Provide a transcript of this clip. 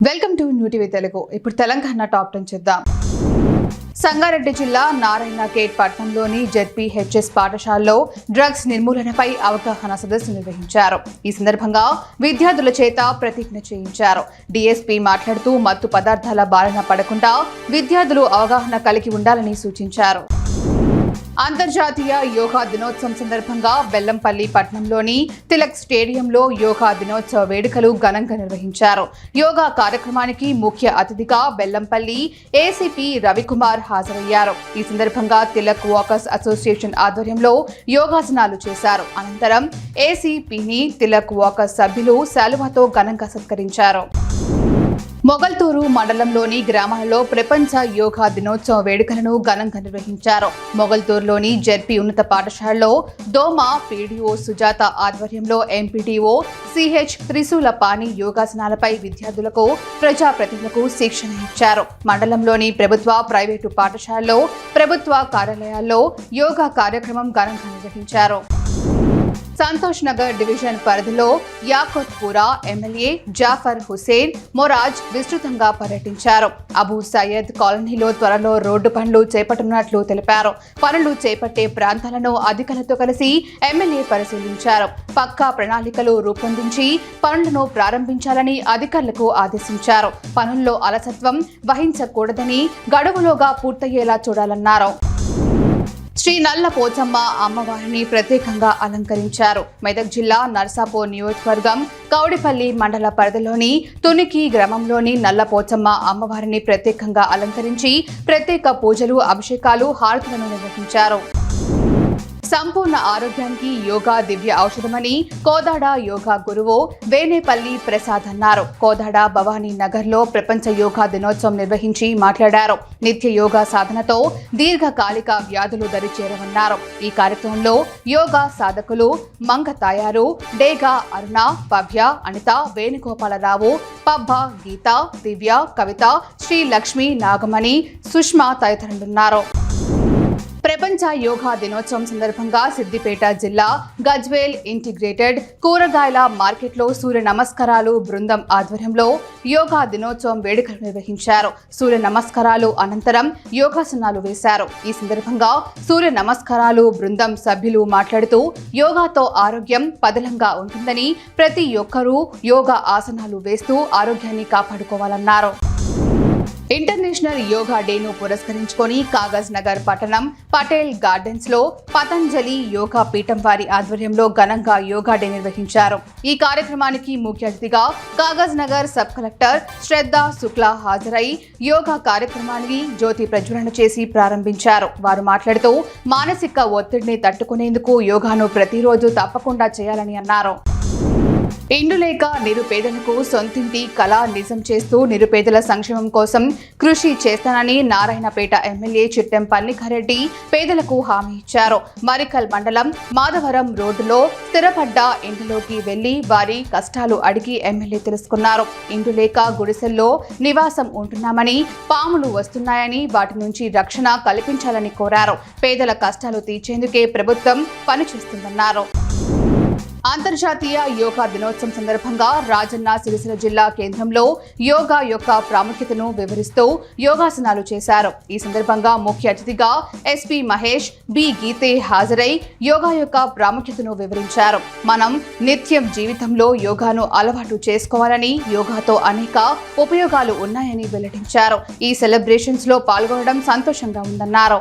Welcome to new TV Telugu. ఇప్పుడు Telangana top 10 చూద్దాం. సంగారెడ్డి జిల్లా నారాయణ ఖేడ్ పట్టణంలోని జెడ్పీహెచ్ఎస్ పాఠశాలలో డ్రగ్స్ నిర్మూలనపై అవగాహన సదస్సు నిర్వహించారు. ఈ సందర్భంగా విద్యార్థుల చేత ప్రతిజ్ఞ చేయించారు. డీఎస్పీ మాట్లాడుతూ మత్తు పదార్థాల బారిన పడకుండా విద్యార్థులు అవగాహన కలిగి ఉండాలని సూచించారు. అంతర్జాతీయ యోగా దినోత్సవం సందర్భంగా బెల్లంపల్లి పట్టణంలోని తిలక్ స్టేడియంలో యోగా దినోత్సవ వేడుకలు ఘనంగా నిర్వహించారు. యోగా కార్యక్రమానికి ముఖ్య అతిథిగా బెల్లంపల్లి ఏసీపీ రవికుమార్ హాజరయ్యారు. ఈ సందర్భంగా తిలక్ వాకర్స్ అసోసియేషన్ ఆధ్వర్యంలో యోగాసనాలు చేశారు. అనంతరం ఏసీపీని తిలక్ వాకర్స్ సభ్యులు శాలువాతో ఘనంగా సత్కరించారు. మొగల్తూరు మండలంలోని గ్రామాలలో ప్రపంచ యోగా దినోత్సవ వేడుకలను ఘనంగా నిర్వహించారు. మొగల్తూరులోని జెడ్పీ ఉన్నత పాఠశాలలో దోమ పీడీఓ సుజాత ఆధ్వర్యంలో ఎంపీడీఓ సిహెచ్ త్రిశూల పాణి యోగాసనాలపై విద్యార్థులకు ప్రజాప్రతినిధులకు శిక్షణ ఇచ్చారు. మండలంలోని ప్రభుత్వ ప్రైవేటు పాఠశాలలో ప్రభుత్వ కార్యాలయాల్లో యోగా కార్యక్రమం ఘనంగా నిర్వహించారు. సంతోష్ నగర్ డివిజన్ పరిధిలో యాకోత్పురా ఎమ్మెల్యే జాఫర్ హుసేన్ మొరాజ్ విస్తృతంగా పర్యటించారు. అబూ సయ్యద్ కాలనీలో త్వరలో రోడ్డు పనులు చేపట్టనున్నట్లు తెలిపారు. పనులు చేపట్టే ప్రాంతాలను అధికారులతో కలిసి ఎమ్మెల్యే పరిశీలించారు. పక్కా ప్రణాళికలు రూపొందించి పనులను ప్రారంభించాలని అధికారులకు ఆదేశించారు. పనుల్లో అలసత్వం వహించకూడదని గడువులోగా పూర్తయ్యేలా చూడాలన్నారు. శ్రీ నల్ల పోచమ్మ అమ్మవారిని ప్రత్యేకంగా అలంకరించారు. మెదక్ జిల్లా నర్సాపూర్ నియోజకవర్గం కౌడిపల్లి మండల పరిధిలోని తునికి గ్రామంలోని నల్ల పోచమ్మ అమ్మవారిని ప్రత్యేకంగా అలంకరించి ప్రత్యేక పూజలు, అభిషేకాలు, హారతులను నిర్వహించారు. సంపూర్ణ ఆరోగ్యానికి యోగా దివ్య ఔషధమని కోదాడ యోగా గురువు వేనేపల్లి ప్రసాద్ అన్నారు. కోదాడ భవానీ నగర్లో ప్రపంచ యోగా దినోత్సవం నిర్వహించి మాట్లాడారు. నిత్య యోగా సాధనతో దీర్ఘకాలిక వ్యాధులు దరిచేరవన్నారు. ఈ కార్యక్రమంలో యోగా సాధకులు మంగ తాయారు, డేగా అరుణ, పవ్య, అనిత, వేణుగోపాలరావు, పబ్బ, గీత, దివ్య, కవిత, శ్రీ లక్ష్మి, నాగమణి, సుష్మా తదితరులున్నారు. ప్రపంచ యోగా దినోత్సవం సందర్భంగా సిద్దిపేట జిల్లా గజ్వేల్ ఇంటిగ్రేటెడ్ కూరగాయల మార్కెట్లో సూర్య నమస్కారాలు బృందం ఆధ్వర్యంలో యోగా దినోత్సవం వేడుకలు నిర్వహించారు. సూర్య నమస్కారాలు అనంతరం యోగాసనాలు వేశారు. ఈ సందర్భంగా సూర్య నమస్కారాలు బృందం సభ్యులు మాట్లాడుతూ యోగాతో ఆరోగ్యం పదిలంగా ఉంటుందని ప్రతి ఒక్కరూ యోగా ఆసనాలు వేస్తూ ఆరోగ్యాన్ని కాపాడుకోవాలన్నారు. ఇంటర్నేషనల్ యోగా డేను పురస్కరించుకొని కాగజ్ నగర్ పట్టణం పటేల్ గార్డెన్స్ లో పతంజలి యోగా పీఠం వారి ఆధ్వర్యంలో ఘనంగా యోగా డే నిర్వహించారు. ఈ కార్యక్రమానికి ముఖ్య అతిథిగా కాగజ్ నగర్ సబ్ కలెక్టర్ శ్రద్ధ శుక్లా హాజరై యోగా కార్యక్రమాన్ని జ్యోతి ప్రజ్వలన చేసి ప్రారంభించారు. వారు మాట్లాడుతూ మానసిక ఒత్తిడిని తట్టుకునేందుకు యోగాను ప్రతిరోజు తప్పకుండా చేయాలని అన్నారు. ఇండ్లు లేక నిరుపేదలకు సొంతింటి కళ నిజం చేస్తూ నిరుపేదల సంక్షేమం కోసం కృషి చేస్తానని నారాయణపేట ఎమ్మెల్యే చిట్టెం పన్నికారెడ్డి పేదలకు హామీ ఇచ్చారు. మరికల్ మండలం మాధవరం రోడ్డులో స్థిరపడ్డ ఇంటిలోకి వెళ్లి వారి కష్టాలు అడిగి ఎమ్మెల్యే తెలుసుకున్నారు. ఇండ్లు లేక గుడిసెల్లో నివాసం ఉంటున్నామని, పాములు వస్తున్నాయని వాటి నుంచి రక్షణ కల్పించాలని కోరారు. పేదల కష్టాలు తీర్చేందుకే ప్రభుత్వం పనిచేస్తుందన్నారు. అంతర్జాతీయ యోగా దినోత్సవం సందర్భంగా రాజన్న సిరిసిల్ల జిల్లా కేంద్రంలో యోగా యొక్క ప్రాముఖ్యతను వివరిస్తూ యోగాసనాలు చేశారు. ఈ సందర్భంగా ముఖ్య అతిథిగా ఎస్పీ మహేష్ బి గీతే హాజరై యోగా యొక్క ప్రాముఖ్యతను వివరించారు. మనం నిత్యం జీవితంలో యోగాను అలవాటు చేసుకోవాలని, యోగాతో అనేక ఉపయోగాలు ఉన్నాయని వెల్లడించారు. ఈ సెలబ్రేషన్స్ లో పాల్గొనడం సంతోషంగా ఉందన్నారు.